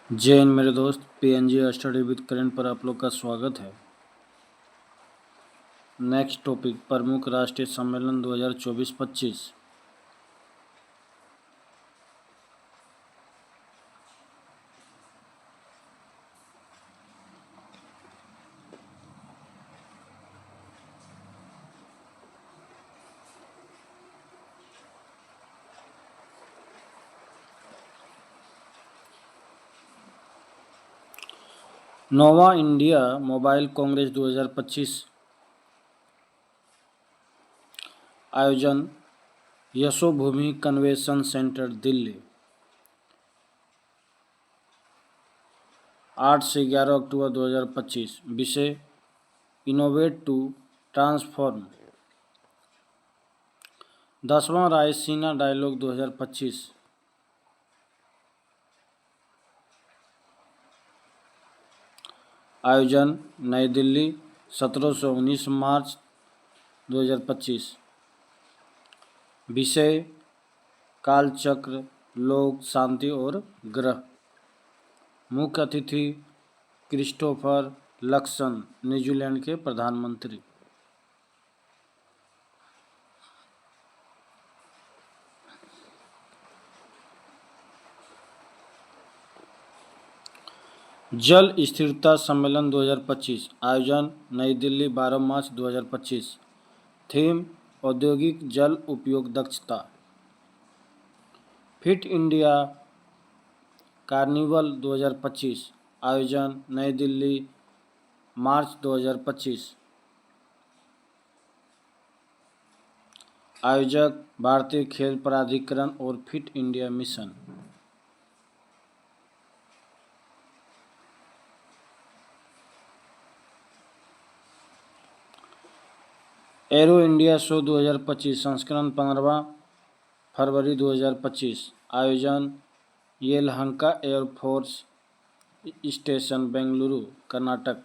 जय हिंद मेरे दोस्त, पीएनजी स्टडी विद करेंट पर आप लोग का स्वागत है। नेक्स्ट टॉपिक, प्रमुख राष्ट्रीय सम्मेलन 2024-25। नोवा इंडिया मोबाइल कांग्रेस 2025 आयोजन यशोभूमि कन्वेंशन सेंटर दिल्ली 8 से 11 अक्टूबर 2025। विषय इनोवेट टू ट्रांसफॉर्म। 10वां रायसीना डायलॉग 2025। आयोजन नई दिल्ली 17 से 19 मार्च 2025। विषय कालचक्र, लोक, शांति और ग्रह। मुख्य अतिथि क्रिस्टोफर लक्सन, न्यूजीलैंड के प्रधानमंत्री। जल स्थिरता सम्मेलन 2025। आयोजन नई दिल्ली 12 मार्च 2025। थीम औद्योगिक जल उपयोग दक्षता। Fit India carnival 2025। आयोजन नई दिल्ली मार्च 2025। आयोजक भारतीय खेल प्राधिकरण और fit India mission. Aero India show 2025 संस्करण 15 फरवरी 2025। आयोजन Yelahanka air force station, Bengaluru, Karnataka.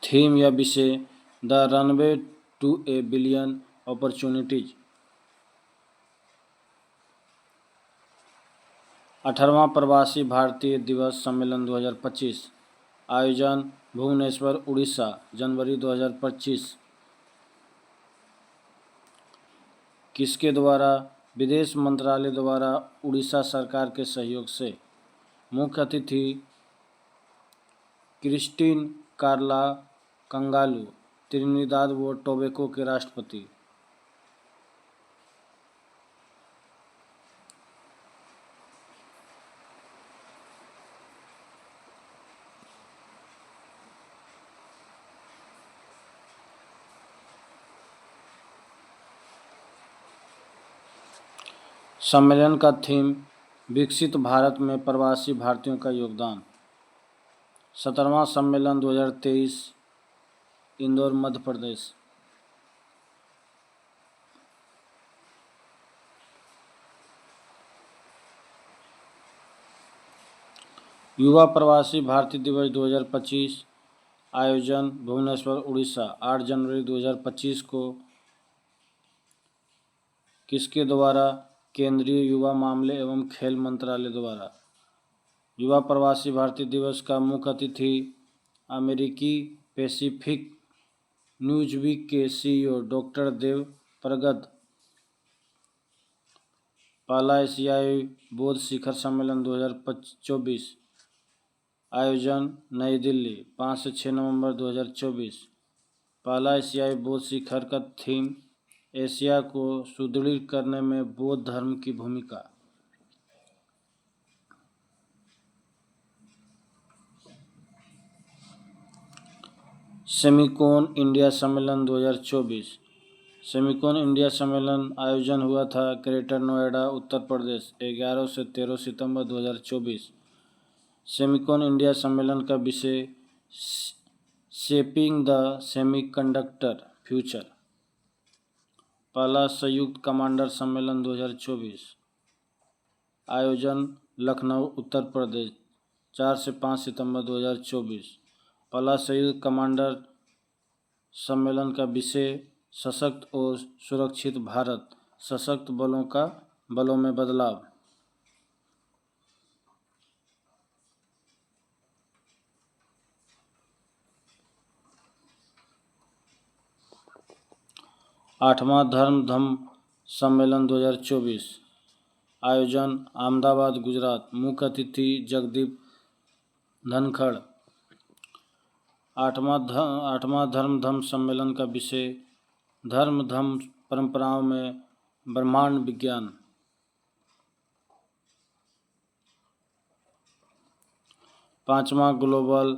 Theme या विषय the runway to a billion opportunities. 18वां प्रवासी भारतीय दिवस सम्मेलन 2025। आयोजन भुवनेश्वर, उड़ीसा, जनवरी 2025। किसके द्वारा? विदेश मंत्रालय द्वारा, उड़ीसा सरकार के सहयोग से। मुख्य अतिथि क्रिस्टीन कार्ला कंगालू, त्रिनिदाद व टोबैको के राष्ट्रपति। सम्मेलन का थीम विकसित भारत में प्रवासी भारतीयों का योगदान। 17वां सम्मेलन 2023, इंदौर, मध्य प्रदेश। युवा प्रवासी भारतीय दिवस 2025। आयोजन भुवनेश्वर, उड़ीसा, 8 जनवरी 2025 को। किसके द्वारा? केंद्रीय युवा मामले एवं खेल मंत्रालय द्वारा। युवा प्रवासी भारतीय दिवस का मुख्य अतिथि अमेरिकी पैसिफिक न्यूज़वीक के सीईओ डॉक्टर देव प्रगद। पहला एशियाई बौद्ध शिखर सम्मेलन 2024। आयोजन नई दिल्ली 5 से 6 नवंबर 2024। पहला एशियाई बौद्ध शिखर का थीम एशिया को सुदृढ़ करने में बौद्ध धर्म की भूमिका। सेमिकॉन इंडिया सम्मेलन 2024। सेमिकॉन इंडिया सम्मेलन आयोजन हुआ था ग्रेटर नोएडा, उत्तर प्रदेश, 11 से 13 सितंबर 2024। सेमिकॉन इंडिया सम्मेलन का विषय शेपिंग द सेमीकंडक्टर फ्यूचर। पहला संयुक्त कमांडर सम्मेलन 2024। आयोजन लखनऊ, उत्तर प्रदेश, 4 से 5 सितंबर 2024। पहला संयुक्त कमांडर सम्मेलन का विषय सशक्त और सुरक्षित भारत, सशक्त बलों में बदलाव। आठवां धर्म सम्मेलन 2024, आयोजन अहमदाबाद गुजरात, मुख्य अतिथि जगदीप धनखड़। आठवां धर्म सम्मेलन का विषय धर्म परंपराओं में ब्रह्मांड विज्ञान। पांचवा ग्लोबल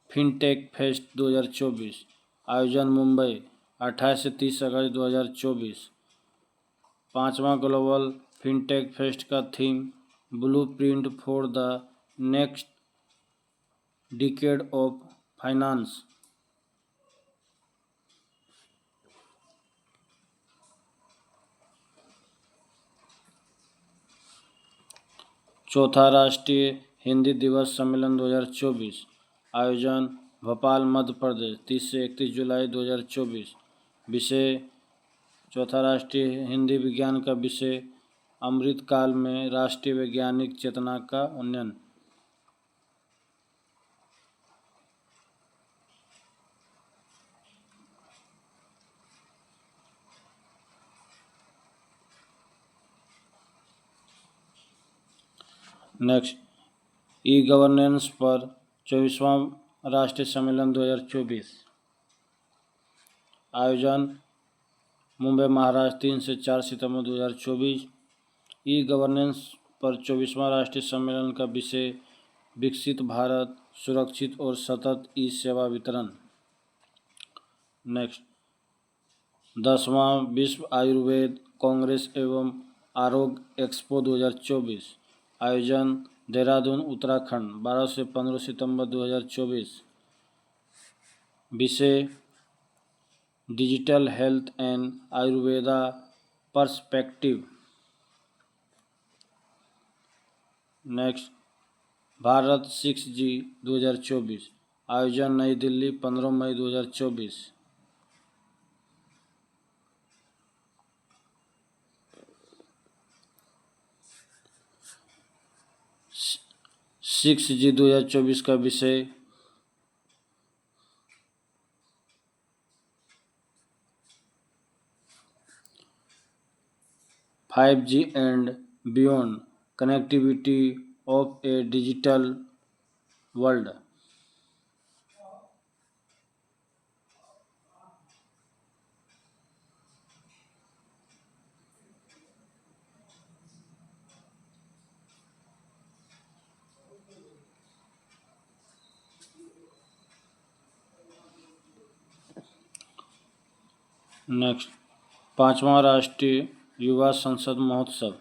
फिनटेक फेस्ट 2024, आयोजन मुंबई 28 से 30 अगस्त 2024। पांचवा ग्लोबल फिनटेक फेस्ट का theme blueprint for the next decade of finance. चौथा राष्ट्रीय हिंदी दिवस सम्मेलन 2024, आयोजन भोपाल मध्य प्रदेश 30 से 31 जुलाई 2024। विषय चौथा राष्ट्रीय हिंदी विज्ञान का विषय अमृतकाल में राष्ट्रीय वैज्ञानिक चेतना का उन्नयन। नेक्स्ट, ई गवर्नेंस पर 24वां राष्ट्रीय सम्मेलन 2024, आयोजन मुंबई महाराष्ट्र 3 से 4 सितंबर 2024। ई गवर्नेंस पर 24वां राष्ट्रीय सम्मेलन का विषय विकसित भारत, सुरक्षित और सतत ई सेवा वितरण। नेक्स्ट, 10वां विश्व आयुर्वेद कांग्रेस एवं आरोग्य एक्सपो 2024, आयोजन देहरादून उत्तराखंड 12 से 15 सितंबर 2024। विषय digital health and Ayurveda perspective. Next, Bharat 6G 2024, आयोजन नई दिल्ली 15 मई 2024। 6G 2024 का विषय "5G and beyond connectivity of a digital world". Next, 5वां राष्ट्रीय युवा संसद महोत्सव।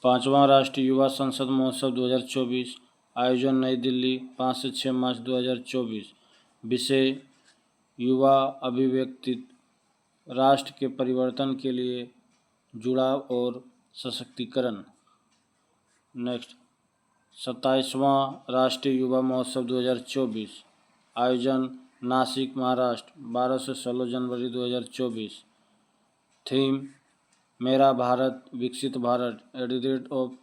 पांचवा राष्ट्रीय युवा संसद महोत्सव 2024, आयोजन नई दिल्ली 5 से 6 मार्च 2024। विषय युवा अभिव्यक्ति, राष्ट्र के परिवर्तन के लिए जुड़ाव और सशक्तिकरण। नेक्स्ट, 27वां राष्ट्रीय युवा महोत्सव 2024, आयोजन नासिक महाराष्ट्र 12 से 16 जनवरी 2024। थीम मेरा भारत विकसित भारत @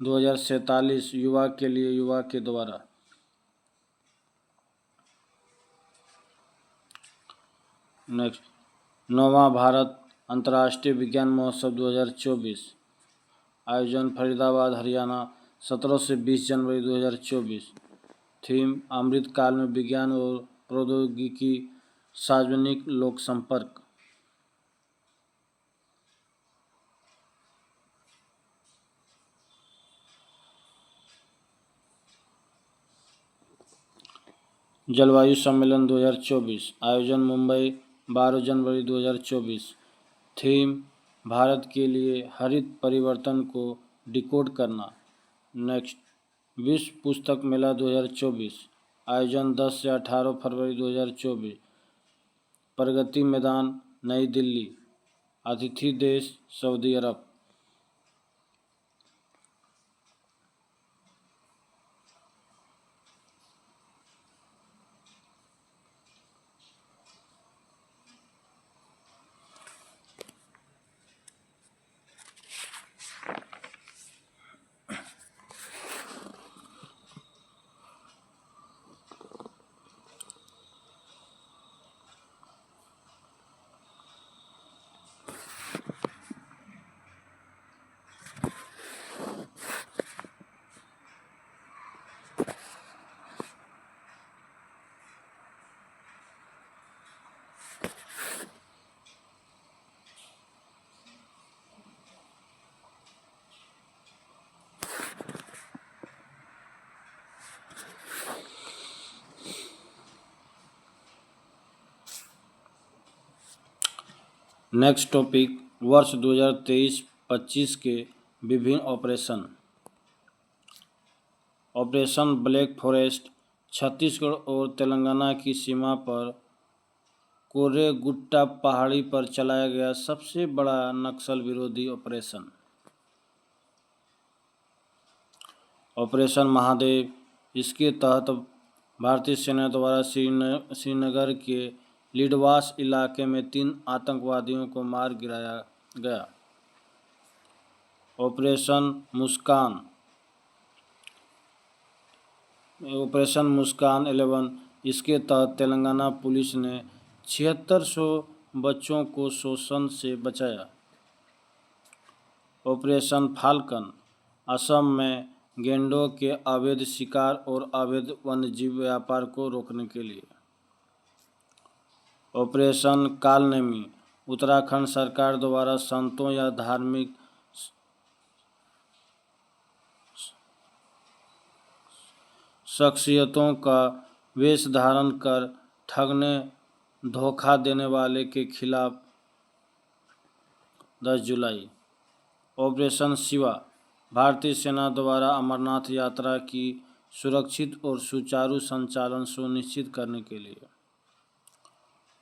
2047 युवा के लिए युवा के द्वारा। नेक्स्ट, 9वां भारत अंतर्राष्ट्रीय विज्ञान महोत्सव 2024, आयोजन फरीदाबाद हरियाणा 17 से 20 जनवरी 2024। थीम अमृतकाल में विज्ञान और प्रौद्योगिकी सार्वजनिक लोक संपर्क। जलवायु सम्मेलन 2024, आयोजन मुंबई 12 जनवरी 2024। थीम भारत के लिए हरित परिवर्तन को डिकोड करना। नेक्स्ट, विश्व पुस्तक मेला 2024, आयोजन 10 से 18 फरवरी 2024। प्रगति मैदान नई दिल्ली, अतिथि देश सऊदी अरब। नेक्स्ट टॉपिक, वर्ष 2023-25 के विभिन्न operation. Operation black forest Chhattisgarh और तेलंगाना की सीमा पर कोरेगुट्टा पहाड़ी पर चलाया गया सबसे बड़ा नक्सल विरोधी ऑपरेशन। ऑपरेशन महादेव, इसके तहत भारतीय सेना द्वारा श्रीनगर के लिडवास इलाके में 3 आतंकवादियों को मार गिराया गया। ऑपरेशन मुस्कान 11, इसके तहत तेलंगाना पुलिस ने 7600 बच्चों को शोषण से बचाया। ऑपरेशन फाल्कन, असम में गैंडों के अवैध शिकार और अवैध वन्यजीव व्यापार को रोकने के लिए। ऑपरेशन कालनेमी, उत्तराखंड सरकार द्वारा संतों या धार्मिक शख्सियतों का वेश धारण कर ठगने धोखा देने वाले के खिलाफ 10 जुलाई। ऑपरेशन शिवा, भारतीय सेना द्वारा अमरनाथ यात्रा की सुरक्षित और सुचारू संचालन सुनिश्चित करने के लिए।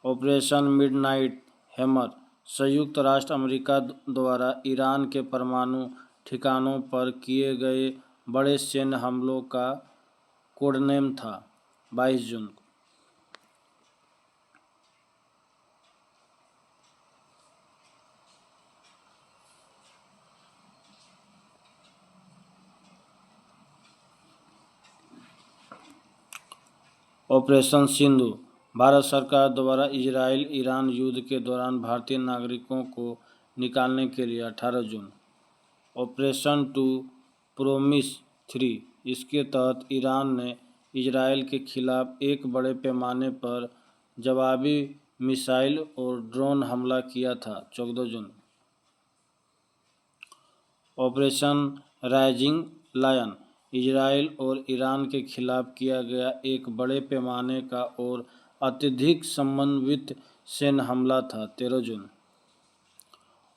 ऑपरेशन मिडनाइट हैमर, संयुक्त राष्ट्र अमेरिका द्वारा ईरान के परमाणु ठिकानों पर किए गए बड़े सैन्य हमलों का कोडनेम था। 22 जून को। ऑपरेशन सिंधु, भारत सरकार द्वारा इजराइल ईरान युद्ध के दौरान भारतीय नागरिकों को निकालने के लिए 18 जून। ऑपरेशन टू प्रोमिस 3, इसके तहत ईरान ने इजराइल के खिलाफ एक बड़े पैमाने पर जवाबी मिसाइल और ड्रोन हमला किया था। 14 जून। ऑपरेशन राइजिंग लायन, इजराइल और ईरान के खिलाफ किया गया एक बड़े पैमाने का और अत्यधिक समन्वित सैन्य हमला था। 13 जून।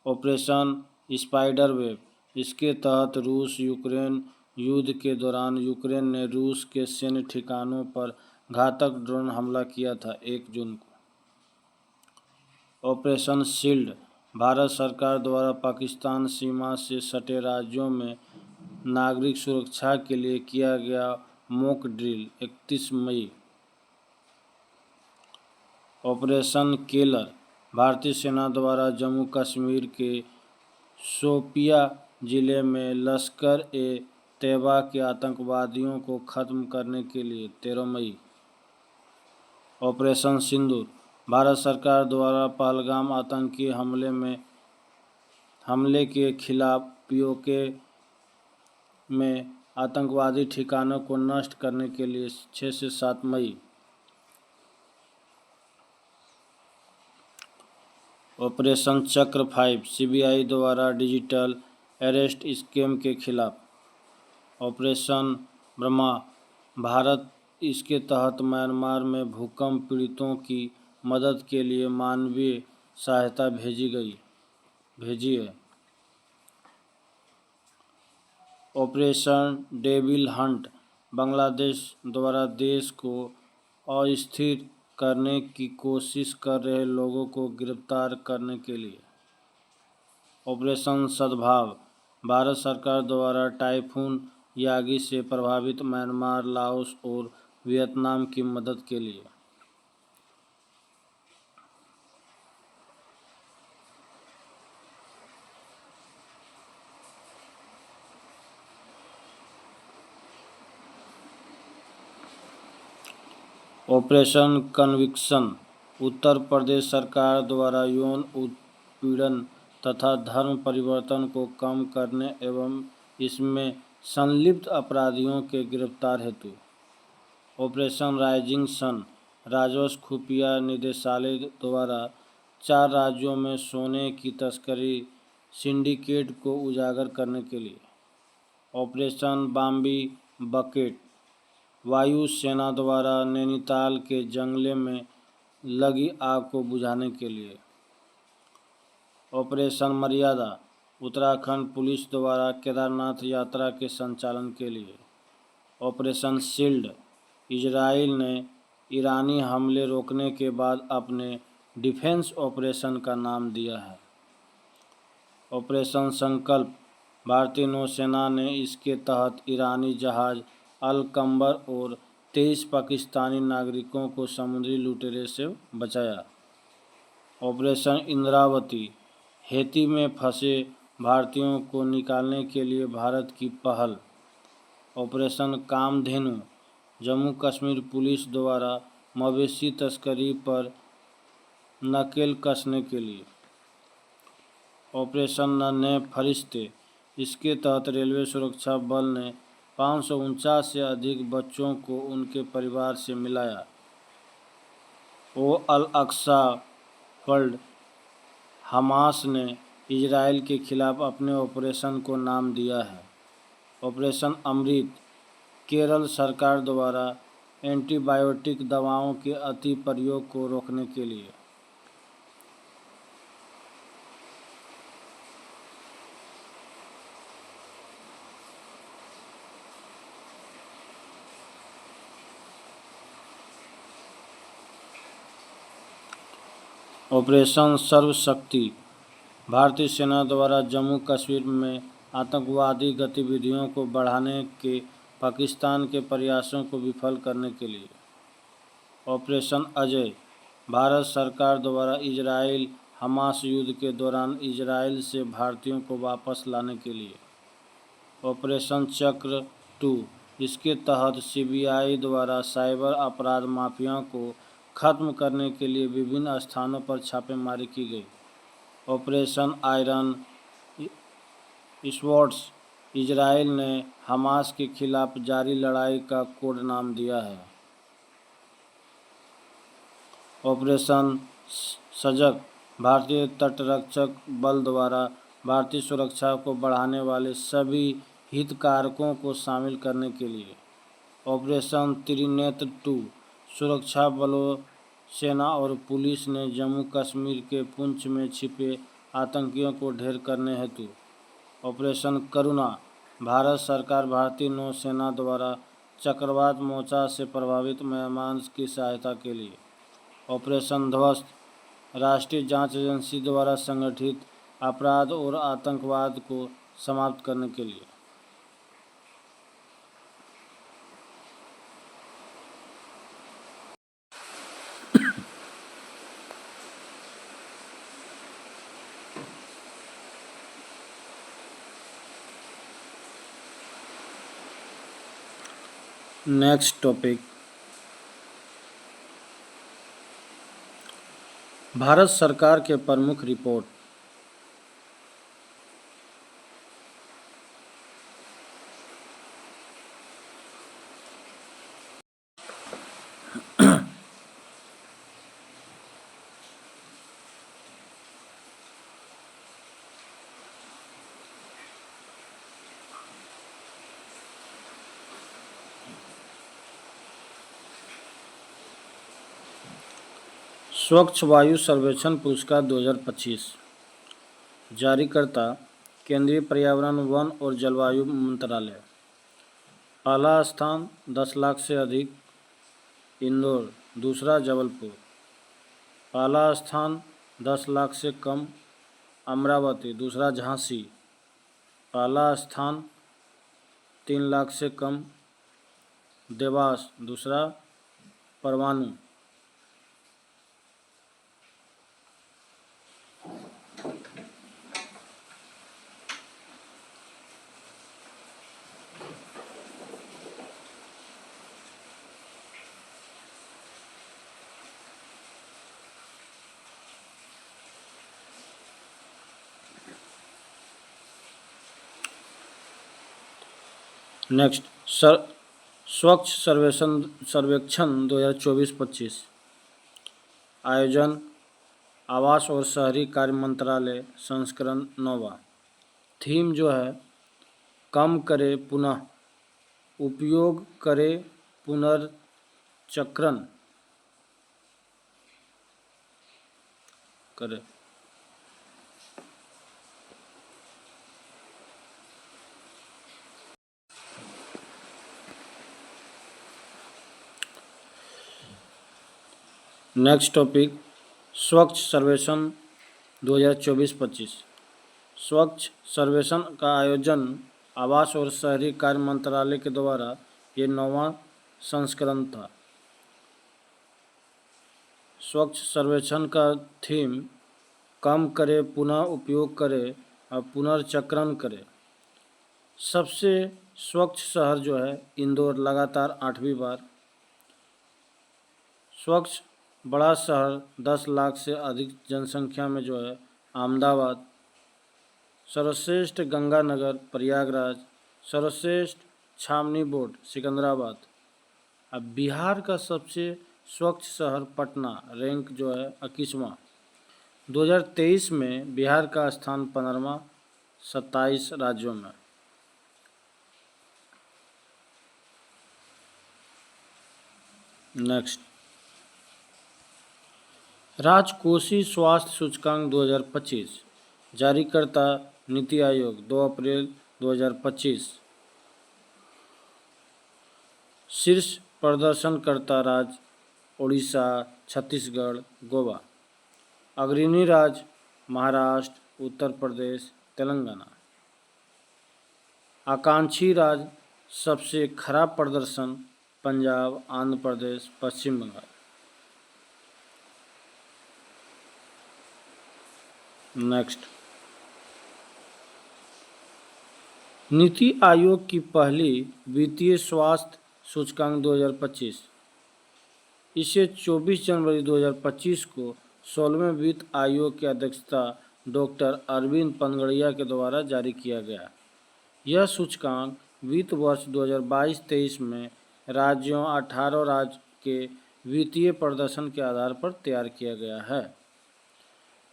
ऑपरेशन स्पाइडर वेब, इसके तहत रूस यूक्रेन युद्ध के दौरान यूक्रेन ने रूस के सैन्य ठिकानों पर घातक ड्रोन हमला किया था। 1 जून को। ऑपरेशन शील्ड, भारत सरकार द्वारा पाकिस्तान सीमा से सटे राज्यों में नागरिक सुरक्षा के लिए किया गया मॉक ड्रिल। 31 मई। ऑपरेशन केलर, भारतीय सेना द्वारा जम्मू कश्मीर के शोपिया जिले में लश्कर ए तैयबा के आतंकवादियों को खत्म करने के लिए। 13 मई। ऑपरेशन सिंदूर, भारत सरकार द्वारा पहलगाम आतंकी हमले के खिलाफ पीओके में आतंकवादी ठिकानों को नष्ट करने के लिए 6 से 7 मई। ऑपरेशन चक्र 5, सीबीआई द्वारा डिजिटल अरेस्ट स्कैम के खिलाफ। ऑपरेशन ब्रह्मा, भारत इसके तहत म्यांमार में भूकंप पीड़ितों की मदद के लिए मानवीय सहायता भेजी है। ऑपरेशन डेविल हंट, बांग्लादेश द्वारा देश को अस्थिर करने की कोशिश कर रहे लोगों को गिरफ्तार करने के लिए। ऑपरेशन सद्भाव, भारत सरकार द्वारा टाइफून यागी से प्रभावित म्यांमार, लाओस और वियतनाम की मदद के लिए। ऑपरेशन कन्विक्शन, उत्तर प्रदेश सरकार द्वारा यौन उत्पीड़न तथा धर्म परिवर्तन को कम करने एवं इसमें संलिप्त अपराधियों के गिरफ्तार हेतु। ऑपरेशन राइजिंग सन, राजस्व खुफिया निदेशालय द्वारा 4 राज्यों में सोने की तस्करी सिंडिकेट को उजागर करने के लिए। ऑपरेशन बॉम्बी बकेट, वायु सेना द्वारा नैनीताल के जंगले में लगी आग को बुझाने के लिए। ऑपरेशन मर्यादा उत्तराखंड पुलिस द्वारा केदारनाथ यात्रा के संचालन के लिए। ऑपरेशन शील्ड इजराइल ने ईरानी हमले रोकने के बाद अपने डिफेंस ऑपरेशन का नाम दिया है। ऑपरेशन संकल्प भारतीय नौसेना ने इसके तहत ईरानी जहाज अल कंबर और 23 पाकिस्तानी नागरिकों को समुद्री लुटेरे से बचाया। ऑपरेशन इंद्रावती हैती में फंसे भारतीयों को निकालने के लिए भारत की पहल। ऑपरेशन कामधेनु जम्मू कश्मीर पुलिस द्वारा मवेशी तस्करी पर नकेल कसने के लिए। ऑपरेशन नन्हे फरिश्ते इसके तहत रेलवे सुरक्षा बल ने 549 से अधिक बच्चों को उनके परिवार से मिलाया। ओ अल अक्सा वर्ल्ड हमास ने इजराइल के खिलाफ अपने ऑपरेशन को नाम दिया है। ऑपरेशन अमृत केरल सरकार द्वारा एंटीबायोटिक दवाओं के अति प्रयोग को रोकने के लिए। ऑपरेशन सर्वशक्ति भारतीय सेना द्वारा जम्मू कश्मीर में आतंकवादी गतिविधियों को बढ़ाने के पाकिस्तान के प्रयासों को विफल करने के लिए। ऑपरेशन अजय भारत सरकार द्वारा इजराइल हमास युद्ध के दौरान इजराइल से भारतीयों को वापस लाने के लिए। ऑपरेशन चक्र 2 इसके तहत सीबीआई द्वारा साइबर अपराध माफिया को खत्म करने के लिए विभिन्न स्थानों पर छापेमारी की गई। ऑपरेशन आयरन स्वॉर्ड्स इजराइल ने हमास के खिलाफ जारी लड़ाई का कोड नाम दिया है। ऑपरेशन सजग भारतीय तटरक्षक बल द्वारा भारतीय सुरक्षा को बढ़ाने वाले सभी हितधारकों को शामिल करने के लिए। ऑपरेशन त्रिनेत्र 2 सुरक्षा बलों सेना और पुलिस ने जम्मू कश्मीर के पुंछ में छिपे आतंकियों को ढेर करने हेतु। ऑपरेशन करुणा भारत सरकार भारतीय नौसेना द्वारा चक्रवात मोर्चा से प्रभावित म्यांमार की सहायता के लिए। ऑपरेशन ध्वस्त राष्ट्रीय जांच एजेंसी द्वारा संगठित अपराध और आतंकवाद को समाप्त करने के लिए। नेक्स्ट टॉपिक भारत सरकार के प्रमुख रिपोर्ट। स्वच्छ वायु सर्वेक्षण पुरस्कार 2025 जारीकर्ता केंद्रीय पर्यावरण वन और जलवायु मंत्रालय। पहला स्थान 10 लाख से अधिक इंदौर, दूसरा जबलपुर। पहला स्थान 10 लाख से कम अमरावती, दूसरा झांसी। पहला स्थान 3 लाख से कम देवास, दूसरा परवाणु। नेक्स्ट स्वच्छ सर्वेक्षण 2024-25 आयोजन आवास और शहरी कार्य मंत्रालय संस्करण 9वां। थीम जो है कम करे पुनः उपयोग करे पुनर्चक्रण करे। नेक्स्ट टॉपिक स्वच्छ सर्वेक्षण 2024-25। स्वच्छ सर्वेक्षण का आयोजन आवास और शहरी कार्य मंत्रालय के द्वारा ये 9वां संस्करण था। स्वच्छ सर्वेक्षण का थीम कम करें, पुनः उपयोग करें और पुनर्चक्रण करें। सबसे स्वच्छ शहर जो है इंदौर, लगातार 8वीं बार। स्वच्छ बड़ा शहर 10 लाख से अधिक जनसंख्या में जो है अहमदाबाद। सर्वश्रेष्ठ गंगानगर प्रयागराज। सर्वश्रेष्ठ छावनी बोर्ड सिकंदराबाद। अब बिहार का सबसे स्वच्छ शहर पटना, रैंक जो है 21वां। 2023 में बिहार का स्थान 15वां 27 राज्यों में। नेक्स्ट राजकोषीय स्वास्थ्य सूचकांक 2025। जारीकर्ता नीति आयोग 2 अप्रैल 2025। शीर्ष प्रदर्शनकर्ता राज्य उड़ीसा, छत्तीसगढ़, गोवा। अग्रणी राज्य महाराष्ट्र, उत्तर प्रदेश, तेलंगाना। आकांक्षी राज्य सबसे खराब प्रदर्शन पंजाब, आंध्र प्रदेश, पश्चिम बंगाल। नेक्स्ट नीति आयोग की पहली वित्तीय स्वास्थ्य सूचकांक 2025। इसे 24 जनवरी 2025 को 16वें वित्त आयोग की अध्यक्षता डॉक्टर अरविंद पनगड़िया के द्वारा जारी किया गया। यह सूचकांक वित्त वर्ष 2022-23 में राज्यों 18 राज्य के वित्तीय प्रदर्शन के आधार पर तैयार किया गया है।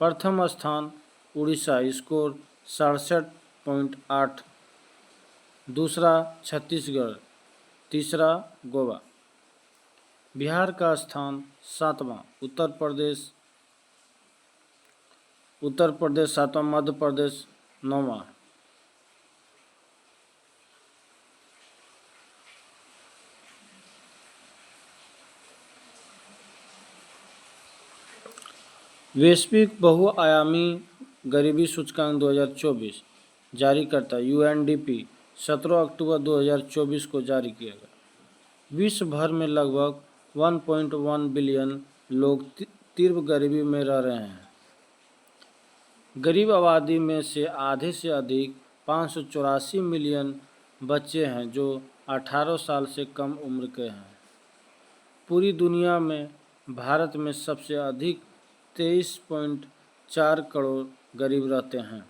प्रथम स्थान उड़ीसा, स्कोर 67.8। दूसरा छत्तीसगढ़, तीसरा गोवा। बिहार का स्थान 7वां। उत्तर प्रदेश 7वां। मध्य प्रदेश 9वां। वैश्विक बहुआयामी गरीबी सूचकांक 2024। जारीकर्ता UNDP 17 अक्टूबर 2024 को जारी किया गया। विश्व भर में लगभग 1.1 बिलियन लोग तीव्र गरीबी में रह रहे हैं। गरीब आबादी में से आधे से अधिक 584 मिलियन बच्चे हैं जो 18 साल से कम उम्र के हैं। पूरी दुनिया में भारत में सबसे अधिक 23.4 करोड़ गरीब रहते हैं।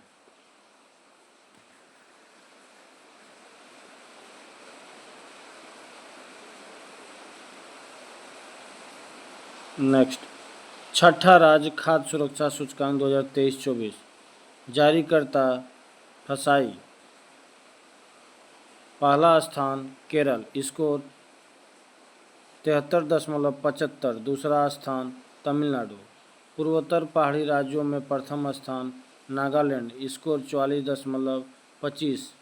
नेक्स्ट छठा राज्य खाद्य सुरक्षा सूचकांक 2023-24। जारीकर्ता फसाई। पहला स्थान केरल, स्कोर 73.75। दूसरा स्थान तमिलनाडु। पूर्वोत्तर पहाड़ी राज्यों में प्रथम स्थान नागालैंड, स्कोर 44.25।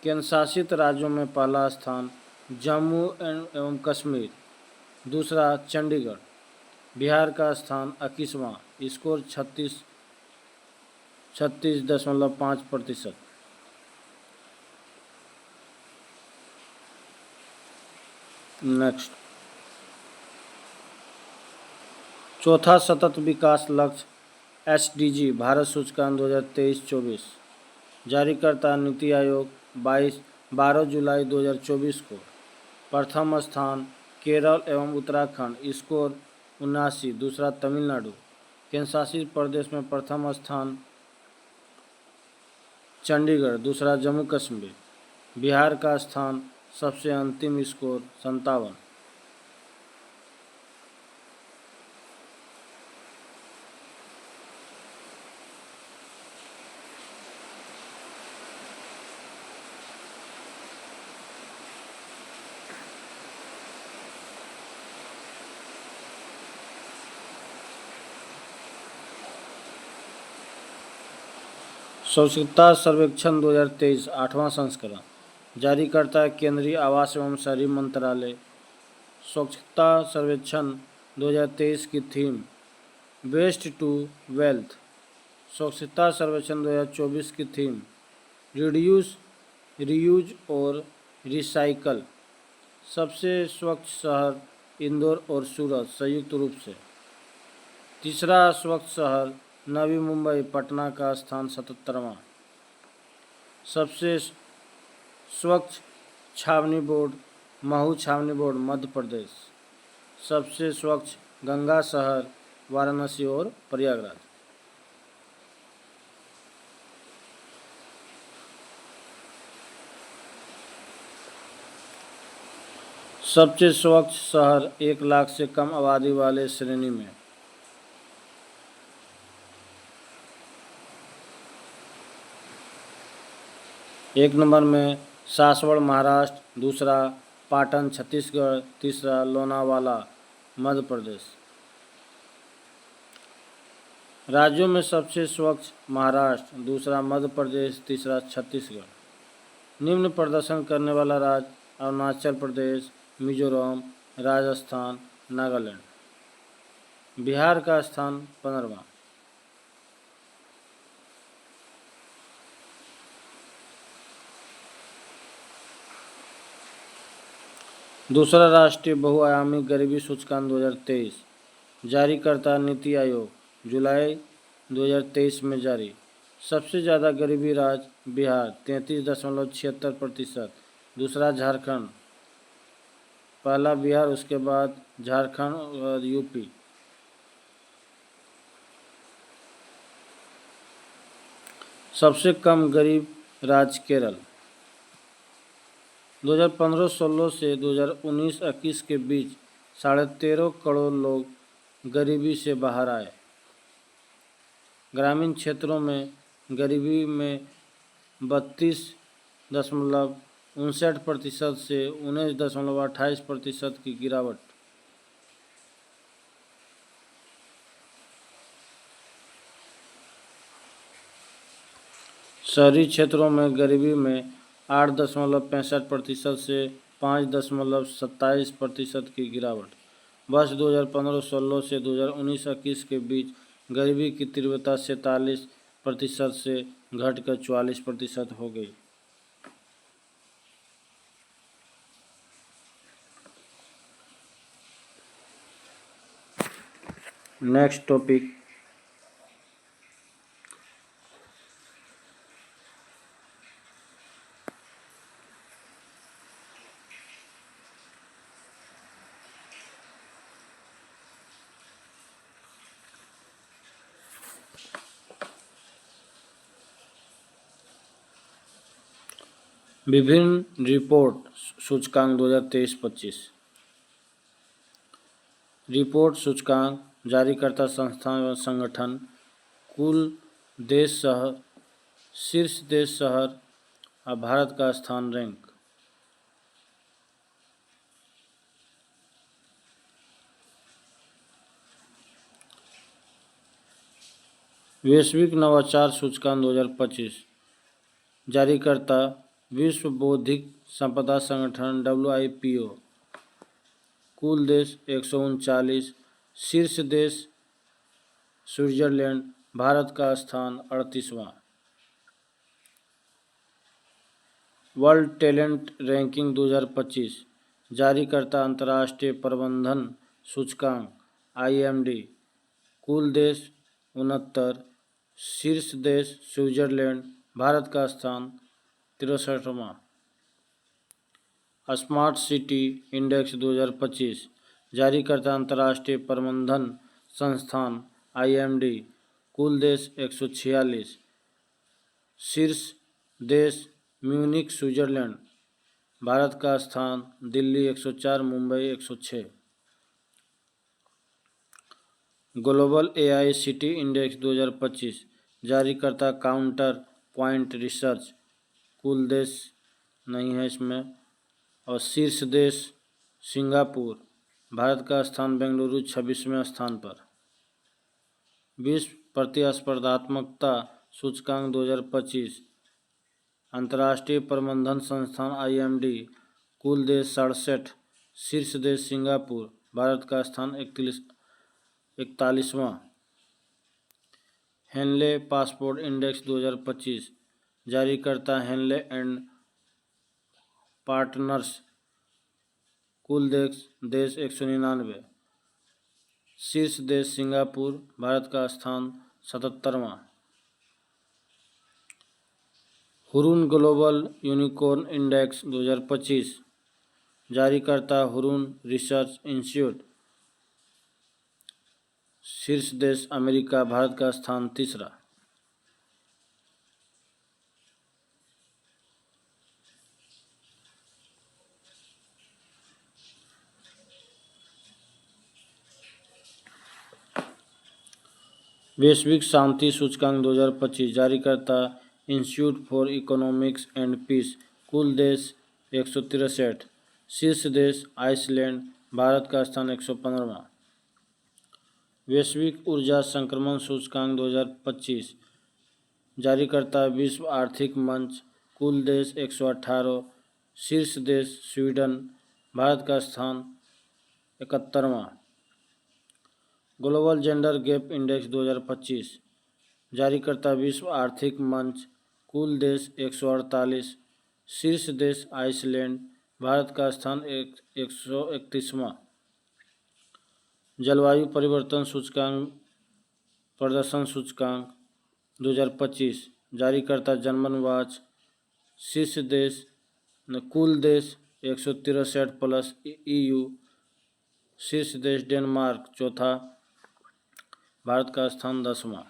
केंद्रशासित राज्यों में पहला स्थान जम्मू एवं कश्मीर। दूसरा चंडीगढ़। बिहार का स्थान 21वां, स्कोर 36.5%। नेक्स्ट चौथा सतत विकास लक्ष्य SDG भारत सूचकांक 2023-24। जारीकर्ता नीति आयोग 12 जुलाई 2024 को। प्रथम स्थान केरल एवं उत्तराखंड, स्कोर 79। दूसरा तमिलनाडु। केंद्रशासित प्रदेश में प्रथम स्थान चंडीगढ़। दूसरा जम्मू कश्मीर। बिहार का स्थान सबसे अंतिम, स्कोर 57। स्वच्छता सर्वेक्षण 2023 8वां संस्करण। जारीकर्ता केंद्रीय आवास एवं शहरी मंत्रालय। स्वच्छता सर्वेक्षण 2023 की थीम वेस्ट टू वेल्थ। स्वच्छता सर्वेक्षण 2024 की थीम रिड्यूस, रीयूज और रिसाइकल। सबसे स्वच्छ शहर इंदौर और सूरत संयुक्त रूप से। तीसरा स्वच्छ शहर नवी मुंबई, पटना का स्थान 77वां। सबसे स्वच्छ छावनी बोर्ड महू छावनी बोर्ड मध्य प्रदेश। सबसे स्वच्छ गंगा शहर वाराणसी और प्रयागराज। सबसे स्वच्छ शहर 1 लाख से कम आबादी वाले श्रेणी में। एक नंबर में सासवड़ महाराष्ट्र, दूसरा पाटन छत्तीसगढ़, तीसरा लोनावाला मध्य प्रदेश। राज्यों में सबसे स्वच्छ महाराष्ट्र, दूसरा मध्य प्रदेश, तीसरा छत्तीसगढ़। निम्न प्रदर्शन करने वाला राज्य अरुणाचल प्रदेश, मिजोरम, राजस्थान, नागालैंड। बिहार का स्थान 15वां। दूसरा राष्ट्रीय बहुआयामी गरीबी सूचकांक 2023। जारीकर्ता नीति आयोग, जुलाई 2023 में जारी। सबसे ज़्यादा गरीबी राज्य बिहार 33.76%, दूसरा झारखंड, पहला बिहार, उसके बाद झारखंड और यूपी। सबसे कम गरीब राज्य केरल। 2015-16 से 2019-21 के बीच 13.5 करोड़ लोग गरीबी से बाहर आए। ग्रामीण क्षेत्रों में गरीबी में 32.59% से 19.28% की गिरावट। शहरी क्षेत्रों में गरीबी में 8.65% से 5.27% की गिरावट। वर्ष 2015-16 से 2019-21 के बीच गरीबी की तीव्रता 47% से घटकर 44% हो गई। नेक्स्ट टॉपिक विभिन्न रिपोर्ट सूचकांक 2023-25। रिपोर्ट सूचकांक जारीकर्ता संस्थान एवं संगठन, कुल देश शहर, शीर्ष देश शहर और भारत का स्थान रैंक। वैश्विक नवाचार सूचकांक 2025। जारीकर्ता विश्व बौद्धिक संपदा संगठन WIPO। कुल देश 139, शीर्ष देश स्विट्जरलैंड, भारत का स्थान 38वां। World talent ranking 2025। जारीकर्ता अंतर्राष्ट्रीय प्रबंधन सूचकांक IMD। कुल देश 69, शीर्ष देश स्विट्जरलैंड, भारत का स्थान 63वां। Smart city index 2025। जारीकर्ता अंतर्राष्ट्रीय प्रबंधन संस्थान IMD। कुल देश 146, शीर्ष देश म्यूनिख स्विट्जरलैंड, भारत का स्थान Delhi 104, Mumbai 106। Global AI city index 2025। जारीकर्ता काउंटर पॉइंट रिसर्च। कुल देश नहीं है इसमें, और शीर्ष देश सिंगापुर, भारत का स्थान बेंगलुरु 26वें स्थान पर। विश्व प्रतिस्पर्धात्मकता सूचकांक 2025। अंतर्राष्ट्रीय प्रबंधन संस्थान IMD। कुल देश 67, शीर्ष देश सिंगापुर, भारत का स्थान 41वां। हेनले पासपोर्ट इंडेक्स 2025, जारीकर्ता हेनले एंड पार्टनर्स, कुल देश 199, शीर्ष देश सिंगापुर, भारत का स्थान 77वां। हुरून ग्लोबल यूनिकॉर्न इंडेक्स 2025, जारीकर्ता हुरून रिसर्च इंस्टीट्यूट, शीर्ष देश अमेरिका, भारत का स्थान 3रा। वैश्विक शांति सूचकांक 2025, जारीकर्ता institute for economics and peace, कुल देश 163, शीर्ष देश आइसलैंड, भारत का स्थान 115वां। वैश्विक ऊर्जा संक्रमण सूचकांक 2025, जारीकर्ता विश्व आर्थिक मंच, कुल देश 118, शीर्ष देश स्वीडन, भारत का स्थान 71वां। ग्लोबल जेंडर गैप इंडेक्स 2025, जारीकर्ता विश्व आर्थिक मंच, कुल देश 148, शीर्ष देश आइसलैंड, भारत का स्थान 131वां। जलवायु परिवर्तन सूचकांक प्रदर्शन सूचकांक 2025, जारीकर्ता जर्मन वॉच, शीर्ष देश कुल देश 163 प्लस EU, शीर्ष देश डेनमार्क चौथा, भारत का स्थान 10वां।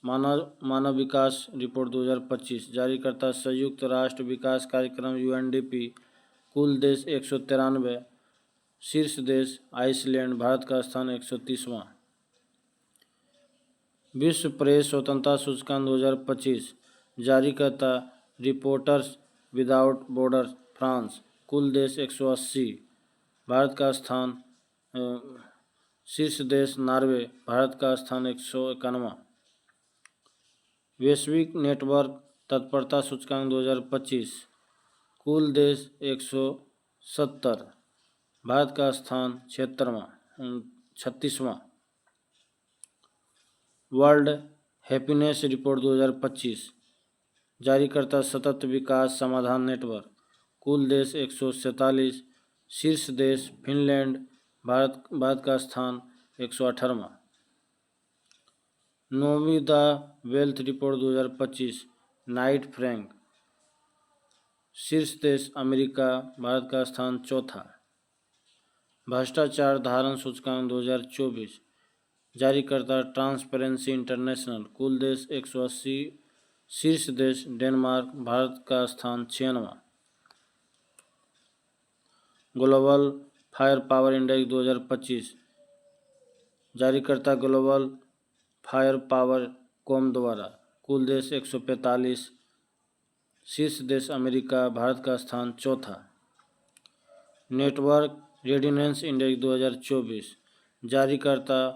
मानव विकास रिपोर्ट 2025, जारीकर्ता संयुक्त राष्ट्र विकास कार्यक्रम UNDP, कुल देश 193, शीर्ष देश आइसलैंड, भारत का स्थान 130वां। विश्व प्रेस स्वतंत्रता सूचकांक 2025, जारीकर्ता रिपोर्टर्स विदाउट बॉर्डर फ्रांस, कुल देश 180, भारत का स्थान शीर्ष देश नॉर्वे, भारत का स्थान 191वां। वैश्विक नेटवर्क तत्परता सूचकांक 2025, कुल देश 170, भारत का स्थान 36वां। वर्ल्ड हैप्पीनेस रिपोर्ट 2025, जारीकर्ता सतत विकास समाधान नेटवर्क, कुल देश 147, शीर्ष देश फिनलैंड, भारत का स्थान 118वां। नोविदा वेल्थ रिपोर्ट 2025, नाइट फ्रैंक, शीर्ष देश अमेरिका, भारत का स्थान चौथा। भ्रष्टाचार धारण सूचकांक 2024, जारीकर्ता ट्रांसपेरेंसी इंटरनेशनल, कुल देश 180, शीर्ष देश डेनमार्क, भारत का स्थान 96वां। ग्लोबल फायर पावर इंडेक्स 2025, जारीकर्ता ग्लोबल फायर पावर कॉम द्वारा, कुल देश 145, शीर्ष देश अमेरिका, भारत का स्थान चौथा। नेटवर्क रेडिनेंस इंडेक्स 2024, जारीकर्ता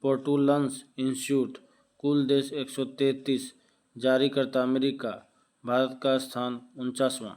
पोर्टुलन्स इंस्टीट्यूट, कुल देश 133, जारीकर्ता अमेरिका, भारत का स्थान 49वां।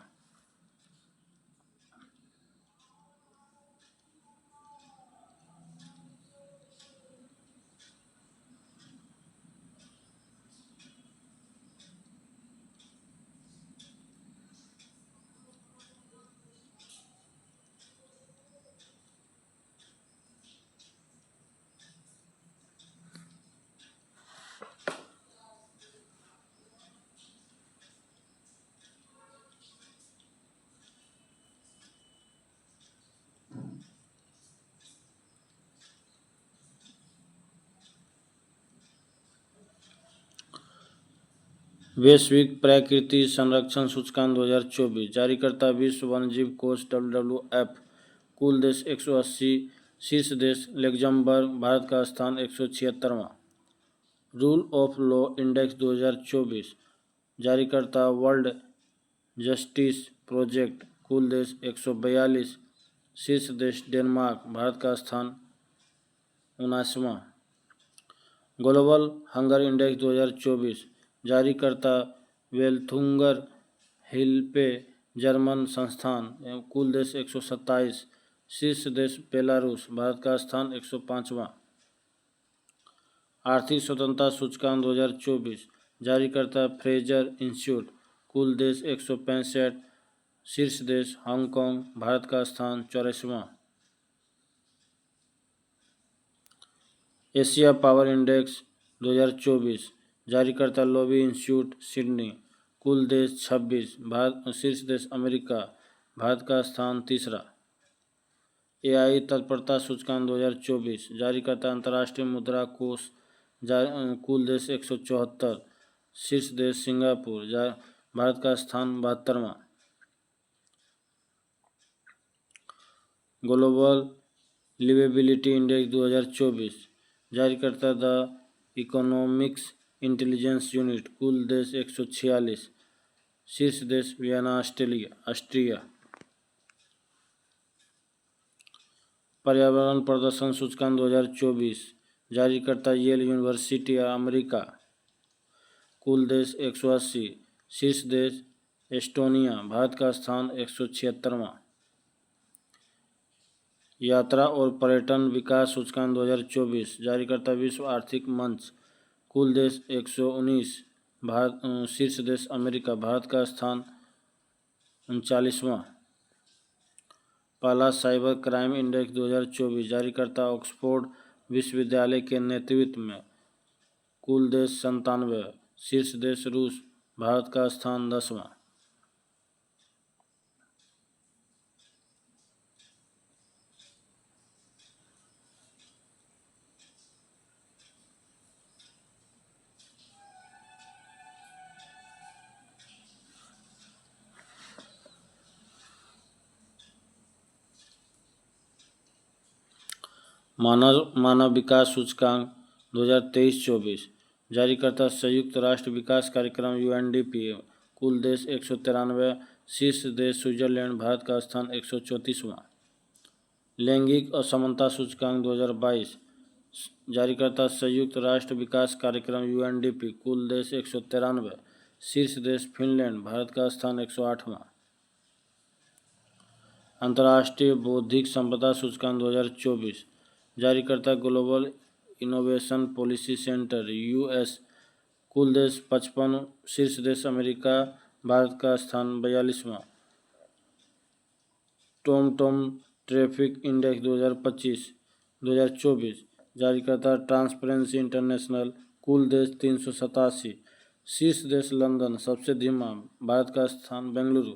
वैश्विक प्रकृति संरक्षण सूचकांक 2024, जारीकर्ता विश्व वन्यजीव कोष WWF, कुल देश 180, शीर्ष देश लग्जमबर्ग, भारत का स्थान 176वां। रूल ऑफ लॉ इंडेक्स 2024, जारीकर्ता वर्ल्ड जस्टिस प्रोजेक्ट, कुल देश 142, शीर्ष देश डेनमार्क, भारत का स्थान 79वां। ग्लोबल हंगर इंडेक्स 2024, जारीकर्ता वेल्थुंगर हिल्पे जर्मन संस्थान, कुल देश 127, शीर्ष देश बेलारूस, भारत का स्थान 105वां। आर्थिक स्वतंत्रता सूचकांक 2024, जारीकर्ता फ्रेजर इंस्टीट्यूट, कुल देश 165, शीर्ष देश हांगकांग, भारत का स्थान 84वां। एशिया पावर इंडेक्स 2024, जारीकर्ता लॉबी इंस्टीट्यूट सिडनी, कुल देश 26, भारत शीर्ष देश अमेरिका, भारत का स्थान 3रा। एआई तत्परता सूचकांक 2024, जारीकर्ता अंतर्राष्ट्रीय मुद्रा कोष, कुल देश 174, शीर्ष देश सिंगापुर, भारत का स्थान 72वां। ग्लोबल लिवेबिलिटी इंडेक्स 2024, जारीकर्ता द इकोनॉमिक्स इंटेलिजेंस यूनिट, कुल देश 146, शीर्ष देश वियना, ऑस्ट्रिया। पर्यावरण प्रदर्शन सूचकांक 2024, जारीकर्ता येल यूनिवर्सिटी अमेरिका, कुल देश 180, शीर्ष देश एस्टोनिया, भारत का स्थान 176वां। यात्रा और पर्यटन विकास सूचकांक 2024, जारीकर्ता विश्व आर्थिक मंच, कुल देश 119, भारत शीर्ष देश अमेरिका, भारत का स्थान 39वां। पहला साइबर क्राइम इंडेक्स 2024, जारीकर्ता ऑक्सफोर्ड विश्वविद्यालय के नेतृत्व में, कुल देश 97, शीर्ष देश रूस, भारत का स्थान 10वां। मानव विकास सूचकांक 2023-24, जारीकर्ता संयुक्त राष्ट्र विकास कार्यक्रम UNDP, कुल देश 193, शीर्ष देश स्विट्जरलैंड, भारत का स्थान 134वां। लैंगिक असमानता सूचकांक 2022, जारीकर्ता संयुक्त राष्ट्र विकास कार्यक्रम UNDP, कुल देश 193, शीर्ष देश फिनलैंड, भारत का स्थान 108वां। अंतर्राष्ट्रीय बौद्धिक संपदा सूचकांक 2024, जारीकर्ता global innovation policy centre US, कुल देश 55, शीर्ष देश अमेरिका, भारत का स्थान 42वां। टॉम ट्रैफिक इंडेक्स 2024, जारीकर्ता ट्रांसपेरेंसी इंटरनेशनल, कुल देश 387, शीर्ष देश लंदन, सबसे धीमा, भारत का स्थान बेंगलुरु।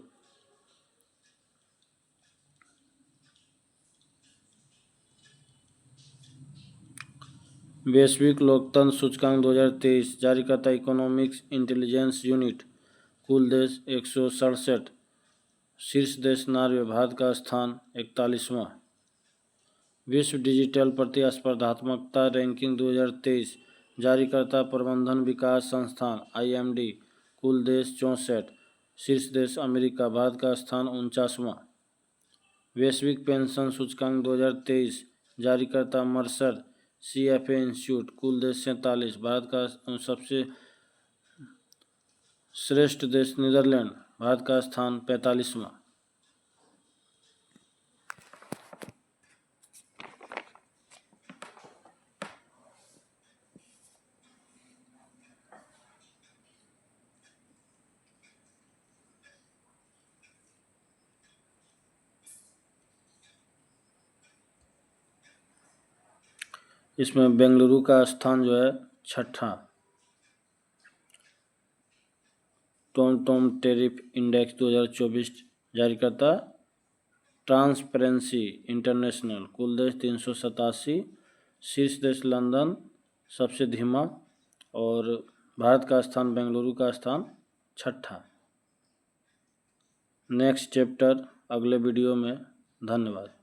वैश्विक लोकतंत्र सूचकांक 2023, जारीकर्ता इकोनॉमिक्स इंटेलिजेंस यूनिट, कुल देश 167, शीर्ष देश नॉर्वे, भारत का स्थान 41वां। विश्व डिजिटल प्रतिस्पर्धात्मकता रैंकिंग 2023, जारीकर्ता प्रबंधन विकास संस्थान IMD, कुल देश 64, शीर्ष देश अमेरिका, भारत का स्थान 49वां। वैश्विक पेंशन सूचकांक 2023, जारीकर्ता मर्सर CFA इंस्टीट्यूट, कुल देश 47, भारत का सबसे श्रेष्ठ देश नीदरलैंड, भारत का स्थान 45वां। इसमें बेंगलुरु का स्थान जो है 6ठा। टॉम टैरिफ इंडेक्स 2024, जारीकर्ता ट्रांसपेरेंसी इंटरनेशनल, कुल देश 387, शीर्ष देश लंदन, सबसे धीमा, और भारत का स्थान बेंगलुरु का स्थान 6ठा। नेक्स्ट चैप्टर अगले वीडियो में। धन्यवाद।